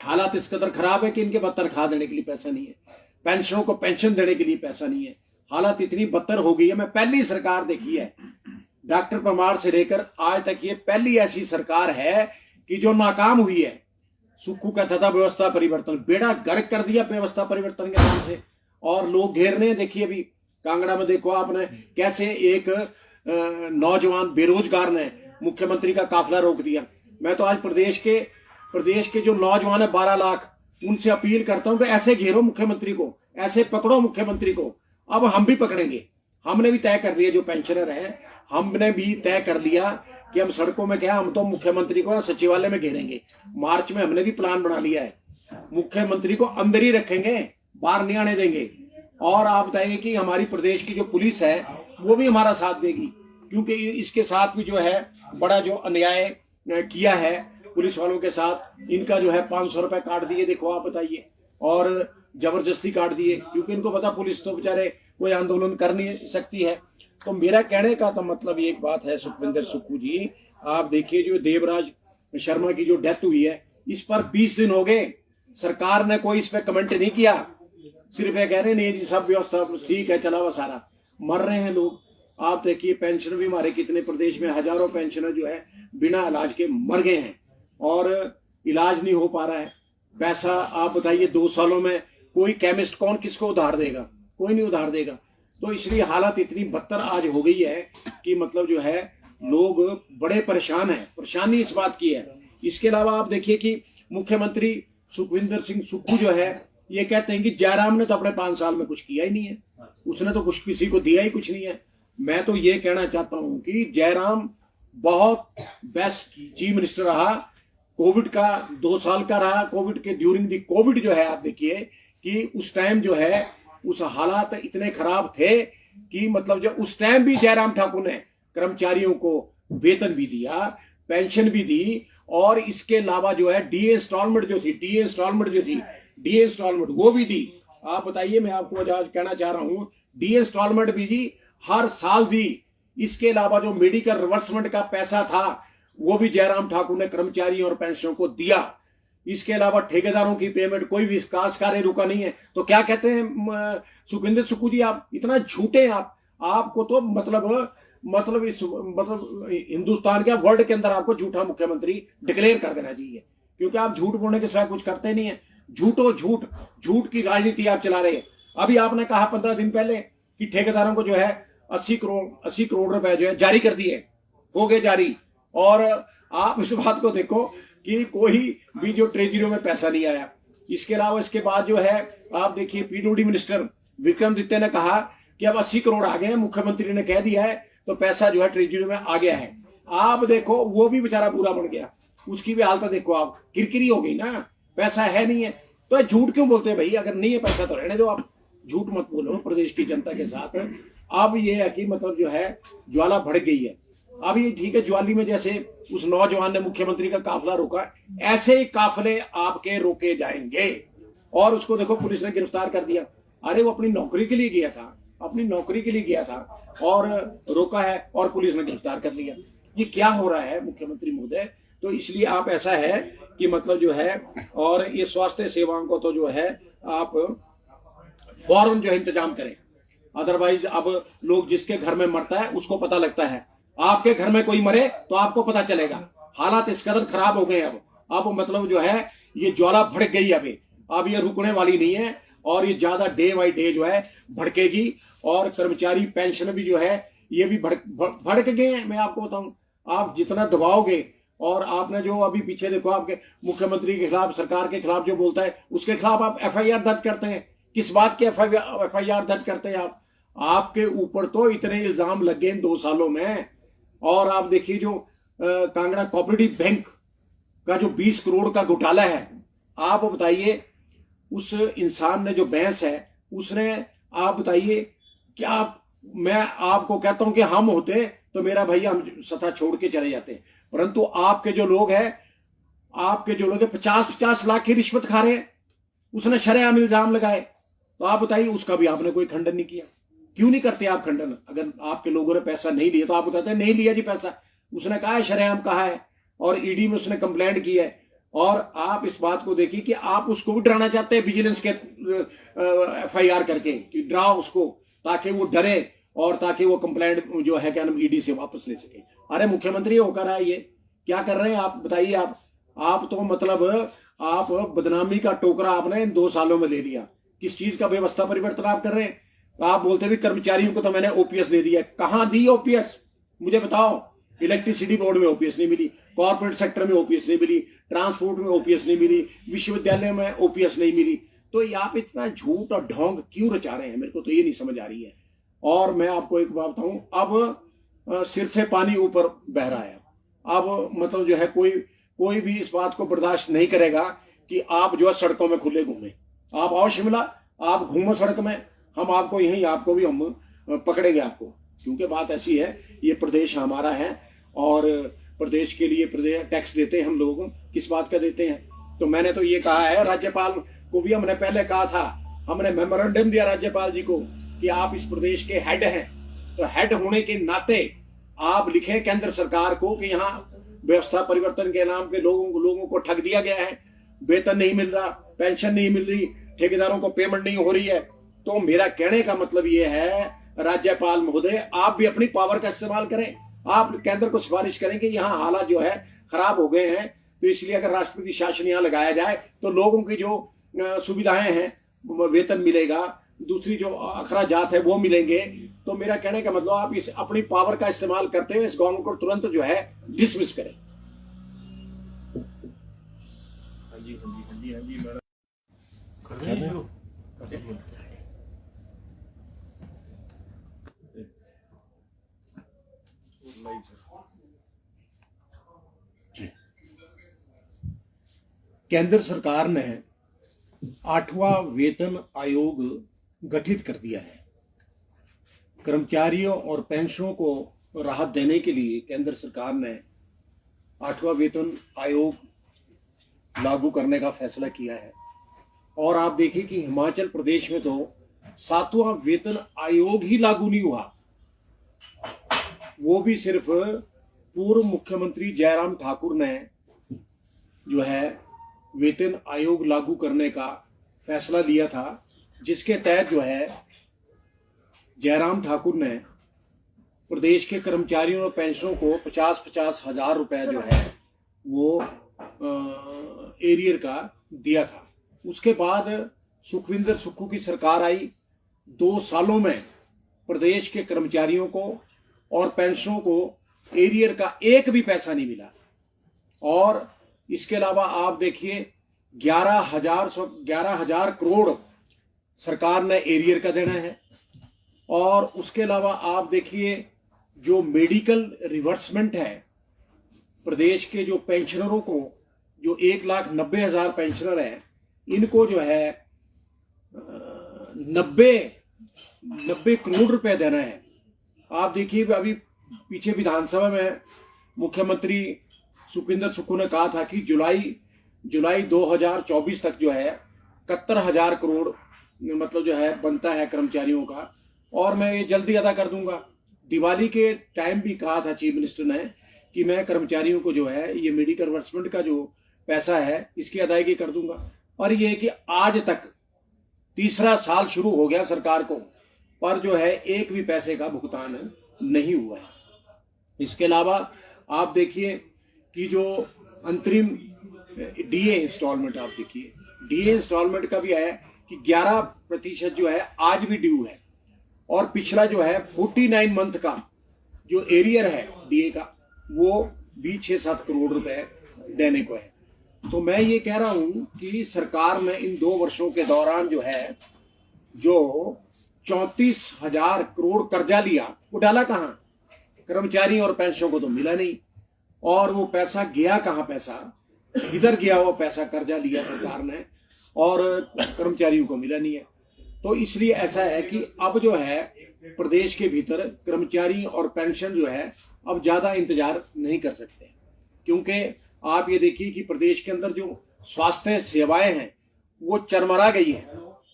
हालात इस कदर खराब है कि इनके बाद तनख्वाह देने के लिए पैसा नहीं है, पेंशनों को पेंशन देने के लिए पैसा नहीं है। हालत इतनी बदतर हो गई है, मैं पहली सरकार देखी है डॉक्टर परमार से लेकर आज तक, ये पहली ऐसी सरकार है कि जो नाकाम हुई है। सुक्खू कहता था व्यवस्था परिवर्तन, बेड़ा गर्क कर दिया व्यवस्था परिवर्तन के नाम से, और लोग घेर रहे हैं। देखिए अभी कांगड़ा में देखो आपने कैसे एक नौजवान बेरोजगार ने मुख्यमंत्री का काफिला रोक दिया। मैं तो आज प्रदेश के जो नौजवान है 12 लाख, उनसे अपील करता हूं कि ऐसे घेरो मुख्यमंत्री को, ऐसे पकड़ो मुख्यमंत्री को। अब हम भी पकड़ेंगे, हमने भी तय कर लिया, जो पेंशनर है हमने भी तय कर लिया कि हम सड़कों में क्या, हम तो मुख्यमंत्री को सचिवालय में घेरेंगे। मार्च में हमने भी प्लान बना लिया है, मुख्यमंत्री को अंदर ही रखेंगे, बाहर नहीं आने देंगे। और आप बताइए कि हमारी प्रदेश की जो पुलिस है वो भी हमारा साथ देगी, क्योंकि इसके साथ भी जो है बड़ा जो अन्याय किया है पुलिस वालों के साथ। इनका जो है 500 रुपए काट दिए, देखो आप बताइए, और जबरदस्ती काट दिए, क्योंकि इनको पता पुलिस तो बेचारे कोई आंदोलन कर नहीं सकती है। तो मेरा कहने का तो मतलब एक बात है सुखविंदर सुक्खू जी, आप देखिए जो देवराज शर्मा की जो डेथ हुई है, इस पर 20 दिन हो गए, सरकार ने कोई इस पर कमेंट नहीं किया, सिर्फ ये कह रहे नहीं जी सब व्यवस्था ठीक है, चला हुआ सारा। मर रहे हैं लोग, आप देखिए पेंशन भी हमारे कितने प्रदेश में हजारों पेंशनर जो है बिना इलाज के मर गए हैं। और इलाज नहीं हो पा रहा है। पैसा आप बताइए 2 सालों में कोई केमिस्ट कौन किसको उधार देगा? कोई नहीं उधार देगा। तो इसलिए हालत इतनी बदतर आज हो गई है कि मतलब जो है लोग बड़े परेशान हैं। परेशानी इस बात की है। इसके अलावा आप देखिए कि मुख्यमंत्री सुखविंदर सिंह सुक्खू जो है ये कहते हैं कि जयराम ने तो अपने 5 साल में कुछ किया ही नहीं है, उसने तो कुछ किसी को दिया ही कुछ नहीं है। मैं तो ये कहना चाहता हूं कि जयराम बहुत बेस्ट चीफ मिनिस्टर रहा। कोविड का 2 साल का रहा। कोविड के ड्यूरिंग दी कोविड जो है आप देखिए कि उस टाइम जो है उस हालात इतने खराब थे कि मतलब जो उस टाइम भी जयराम ठाकुर ने कर्मचारियों को वेतन भी दिया, पेंशन भी दी, और इसके अलावा जो है डीए इंस्टॉलमेंट वो भी दी। आप बताइए, मैं आपको आज कहना चाह रहा हूं डीए इंस्टॉलमेंट भी दी, हर साल दी। इसके अलावा जो मेडिकल रिवर्समेंट का पैसा था वो भी जयराम ठाकुर ने कर्मचारियों और पेंशनरों को दिया। इसके अलावा ठेकेदारों की पेमेंट, कोई विकास कार्य रुका नहीं है। तो क्या कहते हैं सुखविंदर सुक्खू जी, आप इतना झूठे हैं। आपको तो मतलब हिंदुस्तान के वर्ल्ड के अंदर आपको झूठा मुख्यमंत्री डिक्लेयर कर देना चाहिए, क्योंकि आप झूठ बोलने के सिवाय कुछ करते नहीं है। झूठ की राजनीति आप चला रहे हैं। अभी आपने कहा 15 दिन पहले कि ठेकेदारों को जो है 80 करोड़ रुपए जो है जारी कर दिए, हो गए जारी। और आप इस बात को देखो कि कोई भी जो ट्रेजरियों में पैसा नहीं आया। इसके अलावा इसके बाद जो है आप देखिए पीडब्ल्यूडी मिनिस्टर विक्रमादित्य ने कहा कि अब 80 करोड़ आ गए हैं, मुख्यमंत्री ने कह दिया है, तो पैसा जो है ट्रेजरी में आ गया है। आप देखो वो भी बेचारा बुरा बन गया, उसकी भी हालत देखो आप, किरकिरी हो गई ना, पैसा है नहीं है। तो झूठ क्यों बोलते हैं भाई? अगर नहीं है पैसा तो रहने दो, आप झूठ मत बोलो प्रदेश की जनता के साथ। अब ये है कि मतलब जो है ज्वाला भड़क गई है। अब ये ठीक है, ज्वाली में जैसे उस नौजवान ने मुख्यमंत्री का काफिला रोका, ऐसे ही काफिले आपके रोके जाएंगे। और उसको देखो पुलिस ने गिरफ्तार कर दिया। अरे वो अपनी नौकरी के लिए गया था और रोका है और पुलिस ने गिरफ्तार कर लिया। ये क्या हो रहा है मुख्यमंत्री महोदय? तो इसलिए आप ऐसा है कि मतलब जो है, और ये स्वास्थ्य सेवाओं को तो जो है आप फौरन जो है इंतजाम करें। अदरवाइज अब लोग जिसके घर में मरता है उसको पता लगता है, आपके घर में कोई मरे तो आपको पता चलेगा। हालात इस कदर खराब हो गए अब मतलब जो है ये ज्वाला भड़क गई। अब ये रुकने वाली नहीं है और ये ज्यादा डे बाई डे जो है भड़केगी। और कर्मचारी पेंशन भी जो है ये भी भड़क गए हैं। मैं आपको बताऊं, आप जितना दबाओगे, और आपने जो अभी पीछे देखो आपके मुख्यमंत्री के खिलाफ, सरकार के खिलाफ जो बोलता है उसके खिलाफ आप एफआईआर दर्ज करते हैं। किस बात की एफआईआर दर्ज करते हैं आप? आपके ऊपर तो इतने इल्जाम लगे इन 2 सालों में। और आप देखिए जो कांगड़ा कोऑपरेटिव बैंक का जो 20 करोड़ का घोटाला है, आप बताइए उस इंसान ने, जो भैंस है, उसने, आप बताइए क्या मैं आपको कहता हूं कि हम होते तो मेरा भैया हम सत्ता छोड़ के चले जाते, परंतु आपके जो लोग हैं 50-50 लाख की रिश्वत खा रहे हैं। उसने शरेआम इल्जाम लगाए। तो आप बताइए उसका भी आपने कोई खंडन नहीं किया। क्यों नहीं करते आप खंडन? अगर आपके लोगों ने पैसा नहीं लिया तो आप बताते हैं नहीं लिया जी पैसा, उसने कहा है, शरेआम कहा है, और ईडी में उसने कंप्लेंट की है। और आप इस बात को देखिए कि आप उसको भी डराना चाहते हैं विजिलेंस के एफआईआर करके, कि डराओ उसको ताकि वो डरे और ताकि वो कंप्लेंट जो है क्या नाम ईडी से वापस ले सके। अरे मुख्यमंत्री होकर है, ये क्या कर रहे हैं आप बताइए? आप तो मतलब आप बदनामी का टोकरा आपने इन 2 सालों में ले लिया। किस चीज का व्यवस्था परिवर्तन आप कर रहे हैं? आप बोलते भी कर्मचारियों को तो मैंने ओपीएस दे दिया। कहां दी ओपीएस? मुझे बताओ। इलेक्ट्रिसिटी बोर्ड में ओपीएस नहीं मिली, कॉर्पोरेट सेक्टर में ओपीएस नहीं मिली, ट्रांसपोर्ट में ओपीएस नहीं मिली, विश्वविद्यालय में ओपीएस नहीं मिली। तो ये आप इतना झूठ और ढोंग क्यों रचा रहे हैं? मेरे को तो ये नहीं समझ आ रही है। और मैं आपको एक बात बताऊं, अब सिर से पानी ऊपर बह रहा है। अब मतलब जो है कोई भी इस बात को बर्दाश्त नहीं करेगा कि आप जो है सड़कों में खुले घूमे। आप आओ शिमला, आप घूमो सड़क में, हम आपको यहीं, आपको भी हम पकड़ेंगे आपको। क्योंकि बात ऐसी है, ये प्रदेश हमारा है और प्रदेश के लिए प्रदेश टैक्स देते हैं हम लोग। किस बात का देते हैं? तो मैंने तो ये कहा है, राज्यपाल को भी हमने पहले कहा था, हमने मेमोरेंडम दिया राज्यपाल जी को कि आप इस प्रदेश के हेड हैं, तो हेड होने के नाते आप लिखें केंद्र सरकार को कि यहाँ व्यवस्था परिवर्तन के नाम पे लोगों को ठग दिया गया है, वेतन नहीं मिल रहा, पेंशन नहीं मिल रही, ठेकेदारों को पेमेंट नहीं हो रही है। तो मेरा कहने का मतलब ये है, राज्यपाल महोदय आप भी अपनी पावर का इस्तेमाल करें। आप केंद्र को सिफारिश करें कि यहाँ हालात जो है खराब हो गए हैं, तो इसलिए अगर राष्ट्रपति शासन यहाँ लगाया जाए तो लोगों की जो सुविधाएं हैं, वेतन मिलेगा, दूसरी जो अखराजात है वो मिलेंगे। तो मेरा कहने का मतलब आप इस अपनी पावर का इस्तेमाल करते हुए इस गवर्नमेंट को तुरंत जो है डिसमिस करें। हाँ जी हाँ जी हाँ जी हाँ जी मैडम कर रहे हैं शुरू। Live sir. केंद्र सरकार ने 8वां वेतन आयोग गठित कर दिया है। कर्मचारियों और पेंशनरों को राहत देने के लिए केंद्र सरकार ने 8वां वेतन आयोग लागू करने का फैसला किया है। और आप देखिए कि हिमाचल प्रदेश में तो 7वां वेतन आयोग ही लागू नहीं हुआ, वो भी सिर्फ पूर्व मुख्यमंत्री जयराम ठाकुर ने जो है वेतन आयोग लागू करने का फैसला लिया था, जिसके तहत जो है जयराम ठाकुर ने प्रदेश के कर्मचारियों और पेंशनरों को 50-50 हजार रुपए जो है वो एरियर का दिया था। उसके बाद सुखविंदर सुक्खू की सरकार आई। 2 सालों में प्रदेश के कर्मचारियों को और पेंशनरों को एरियर का एक भी पैसा नहीं मिला। और इसके अलावा आप देखिए 11,000 करोड़ सरकार ने एरियर का देना है। और उसके अलावा आप देखिए जो मेडिकल रिवर्समेंट है प्रदेश के जो पेंशनरों को, जो 1,90,000 पेंशनर हैं, इनको जो है 90 करोड़ रुपए देना है। आप देखिए अभी पीछे विधानसभा में मुख्यमंत्री सुखविंदर सुक्खू ने कहा था कि जुलाई 2024 तक जो है 71,000 करोड़ मतलब जो है बनता है कर्मचारियों का, और मैं ये जल्दी अदा कर दूंगा। दिवाली के टाइम भी कहा था चीफ मिनिस्टर ने कि मैं कर्मचारियों को जो है ये मेडिकल रिवर्समेंट का जो पैसा है इसकी अदायगी कर दूंगा। और ये कि आज तक 3रा साल शुरू हो गया सरकार को, पर जो है एक भी पैसे का भुगतान नहीं हुआ है। इसके अलावा आप देखिए कि जो अंतरिम डीए इंस्टॉलमेंट, आप देखिए डीए इंस्टॉलमेंट का भी है कि 11% जो है आज भी ड्यू है। और पिछला जो है 49 मंथ का जो एरियर है डीए का वो भी 6-7 करोड़ रुपए देने को है। तो मैं ये कह रहा हूं कि सरकार ने इन 2 वर्षों के दौरान जो है जो 34,000 करोड़ कर्जा लिया, वो डाला कहां? कर्मचारी और पेंशनों को तो मिला नहीं। और वो पैसा गया कहां? पैसा किधर गया? वो पैसा कर्जा लिया सरकार ने और कर्मचारियों को मिला नहीं है। तो इसलिए ऐसा है कि अब जो है प्रदेश के भीतर कर्मचारी और पेंशन जो है अब ज्यादा इंतजार नहीं कर सकते, क्योंकि आप ये देखिए कि प्रदेश के अंदर जो स्वास्थ्य सेवाएं हैं वो चरमरा गई है।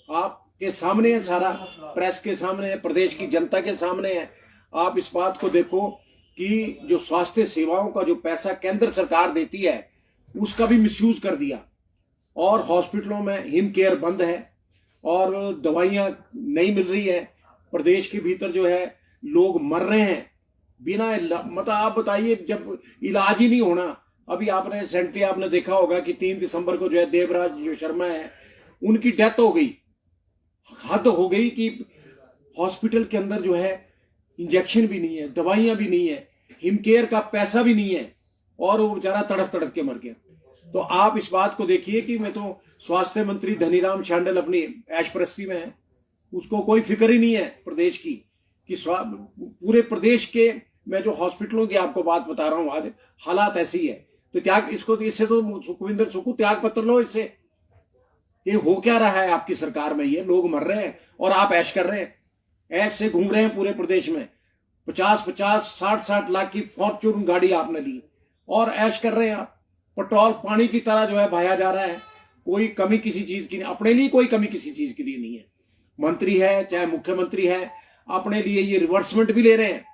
आपके सामने है, सारा प्रेस के सामने है, प्रदेश की जनता के सामने है। आप इस बात को देखो कि जो स्वास्थ्य सेवाओं का जो पैसा केंद्र सरकार देती है उसका भी मिसयूज कर दिया। और हॉस्पिटलों में हिम केयर बंद है और दवाइयां नहीं मिल रही है। प्रदेश के भीतर जो है लोग मर रहे हैं बिना मतलब आप बताइए, जब इलाज ही नहीं होना। अभी आपने रिसेंटली आपने देखा होगा कि 3 दिसंबर को जो है देवराज जो शर्मा है उनकी डेथ हो गई। हद हो गई कि हॉस्पिटल के अंदर जो है इंजेक्शन भी नहीं है, दवाइयां भी नहीं है, हिम केयर का पैसा भी नहीं है, और वो बेचारा तड़प के मर गया। तो आप इस बात को देखिए कि मैं तो स्वास्थ्य मंत्री धनीराम शांडिल अपनी ऐशप्रस्ती में है, उसको कोई फिक्र ही नहीं है प्रदेश की कि पूरे प्रदेश के मैं जो हॉस्पिटलों की आपको बात बता रहा हूं आज हालात ऐसी है। तो इससे तो सुखविंदर सुक्खू त्याग पत्र लो। इससे ये हो क्या रहा है आपकी सरकार में? ये लोग मर रहे हैं और आप ऐश कर रहे हैं, ऐश से घूम रहे हैं पूरे प्रदेश में। 50-50, 60-60 लाख की फॉर्च्यून गाड़ी आपने ली और ऐश कर रहे हैं आप। पेट्रोल पानी की तरह जो है बहाया जा रहा है। कोई कमी किसी चीज की नहीं, अपने लिए कोई कमी किसी चीज के लिए नहीं है। मंत्री है चाहे मुख्यमंत्री है, अपने लिए ये रिवर्समेंट भी ले रहे हैं,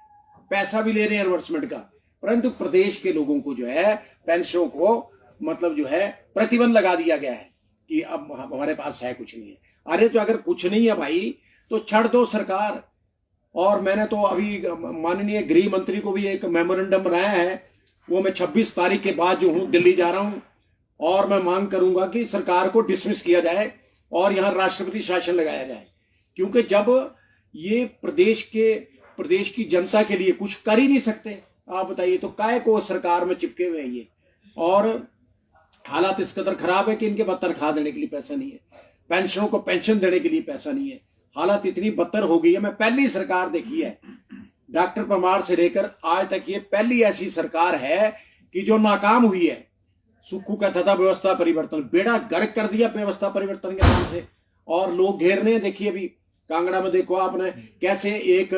पैसा भी ले रहे हैं रिवर्समेंट का, परंतु प्रदेश के लोगों को जो है पेंशनों को मतलब जो है प्रतिबंध लगा दिया गया है कि अब हमारे पास है कुछ नहीं है। अरे तो अगर कुछ नहीं है भाई तो छड़ दो सरकार। और मैंने तो अभी माननीय गृह मंत्री को भी एक मेमोरेंडम बनाया है, वो मैं 26 तारीख के बाद जो हूं दिल्ली जा रहा हूं और मैं मांग करूंगा कि सरकार को डिसमिस किया जाए और यहां राष्ट्रपति शासन लगाया जाए, क्योंकि जब ये प्रदेश की जनता के लिए कुछ कर ही नहीं सकते, आप बताइए तो काय को सरकार में चिपके हुए हैं ये। और हालात इस कदर खराब है कि इनके पास तनख्वाह देने के लिए पैसा नहीं है, पेंशनों को पेंशन देने के लिए पैसा नहीं है। हालात इतनी बदतर हो गई है, मैं पहली सरकार देखी है डॉक्टर परमार से लेकर आज तक, ये पहली ऐसी सरकार है कि जो नाकाम हुई है। सुक्खू कहता था व्यवस्था परिवर्तन, बेड़ा गर्क कर दिया व्यवस्था परिवर्तन के नाम से, और लोग घेर रहे हैं। देखिए अभी कांगड़ा में देखो आपने कैसे एक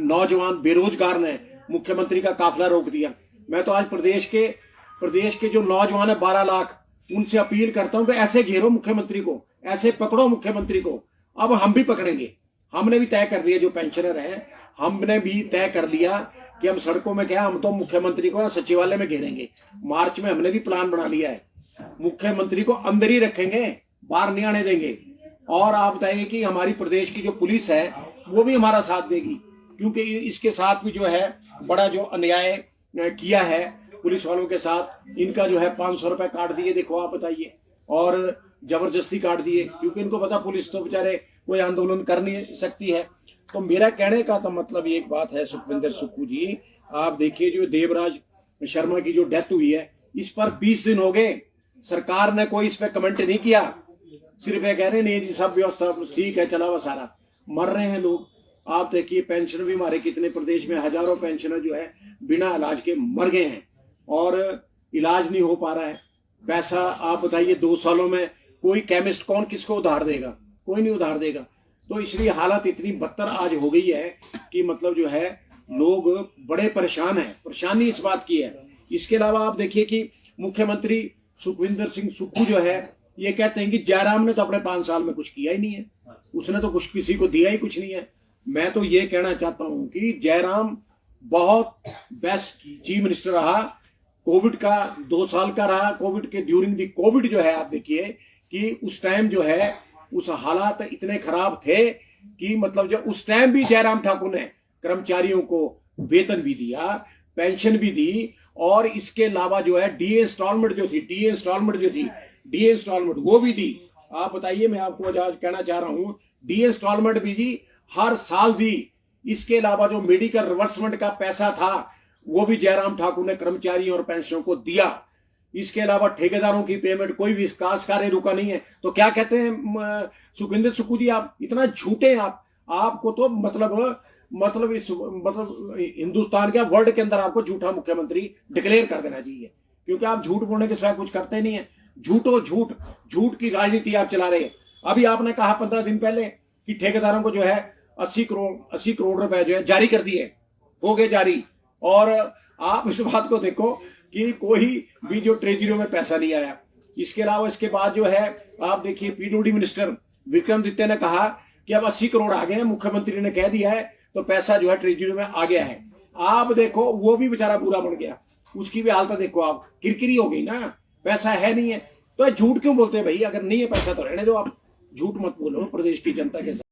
नौजवान बेरोजगार ने मुख्यमंत्री का काफिला रोक दिया। मैं तो आज प्रदेश के जो नौजवान है 12 लाख, उनसे अपील करता हूं कि ऐसे घेरो मुख्यमंत्री को, ऐसे पकड़ो मुख्यमंत्री को। अब हम भी पकड़ेंगे, हमने भी तय कर लिया, जो पेंशनर है हमने भी तय कर लिया कि हम सड़कों में क्या, हम तो मुख्यमंत्री को सचिवालय में घेरेंगे। मार्च में हमने भी प्लान बना लिया है, मुख्यमंत्री को अंदर ही रखेंगे, बाहर नहीं आने देंगे। और आप बताइए कि हमारी प्रदेश की जो पुलिस है वो भी हमारा साथ देगी, क्योंकि इसके साथ भी जो है बड़ा जो अन्याय किया है पुलिस वालों के साथ। इनका जो है 500 रुपए काट दिए, देखो आप बताइए, और जबरदस्ती काट दिए, क्योंकि इनको पता पुलिस तो बेचारे कोई आंदोलन कर नहीं सकती है। तो मेरा कहने का तो मतलब एक बात है सुखविंदर सुक्खू जी, आप देखिए जो देवराज शर्मा की जो डेथ हुई है, इस पर 20 दिन हो गए, सरकार ने कोई इस पर कमेंट नहीं किया, सिर्फ ये कह रहे नहीं जी सब व्यवस्था ठीक है, चला हुआ सारा। मर रहे हैं लोग, आप देखिए पेंशन भी हमारे कितने प्रदेश में हजारों पेंशनर जो है बिना इलाज के मर गए हैं और इलाज नहीं हो पा रहा है। पैसा आप बताइए 2 सालों में कोई केमिस्ट कौन किसको उधार देगा, कोई नहीं उधार देगा। तो इसलिए हालत इतनी बदतर आज हो गई है कि मतलब जो है लोग बड़े परेशान हैं। परेशानी इस बात की है। इसके अलावा आप देखिए कि मुख्यमंत्री सुखविंदर सिंह सुक्खू जो है ये कहते हैं कि जयराम ने तो अपने 5 साल में कुछ किया ही नहीं है, उसने तो कुछ किसी को दिया ही कुछ नहीं है। मैं तो ये कहना चाहता हूं कि जयराम बहुत बेस्ट चीफ मिनिस्टर रहा, कोविड का 2 साल का रहा। कोविड के ड्यूरिंग दी कोविड जो है आप देखिए कि उस टाइम जो है उस हालात इतने खराब थे कि मतलब जो उस टाइम भी जयराम ठाकुर ने कर्मचारियों को वेतन भी दिया, पेंशन भी दी, और इसके अलावा जो है डीए इंस्टॉलमेंट वो भी दी। आप बताइए, मैं आपको आज कहना चाह रहा हूं डीए इंस्टॉलमेंट भी दी, हर साल दी। इसके अलावा जो मेडिकल रिवर्समेंट का पैसा था वो भी जयराम ठाकुर ने कर्मचारियों और पेंशनरों को दिया। इसके अलावा ठेकेदारों की पेमेंट, कोई विकास कार्य रुका नहीं है। तो क्या कहते हैं सुखविंदर सुक्खू जी, आप इतना झूठे हैं, आपको तो मतलब हिंदुस्तान के वर्ल्ड के अंदर आपको झूठा मुख्यमंत्री डिक्लेयर कर देना चाहिए, क्योंकि आप झूठ बोलने के सिवाय कुछ करते नहीं है। झूठ की राजनीति आप चला रहे हैं। अभी आपने कहा 15 दिन पहले कि ठेकेदारों को जो है 80 करोड़ रुपए जो है जारी कर दिए, हो गए जारी। और आप इस बात को देखो कि कोई भी जो ट्रेजरियों में पैसा नहीं आया। इसके अलावा इसके बाद जो है आप देखिए पीडब्ल्यूडी मिनिस्टर विक्रमादित्य ने कहा कि अब 80 करोड़ आ गए हैं, मुख्यमंत्री ने कह दिया है, तो पैसा जो है ट्रेजरियों में आ गया है। आप देखो वो भी बेचारा पूरा बन गया, उसकी भी हालत देखो आप, किरकिरी हो गई ना, पैसा है नहीं है। तो झूठ क्यों बोलते हैं भाई, अगर नहीं है पैसा तो रहने दो, आप झूठ मत बोलो प्रदेश की जनता के साथ।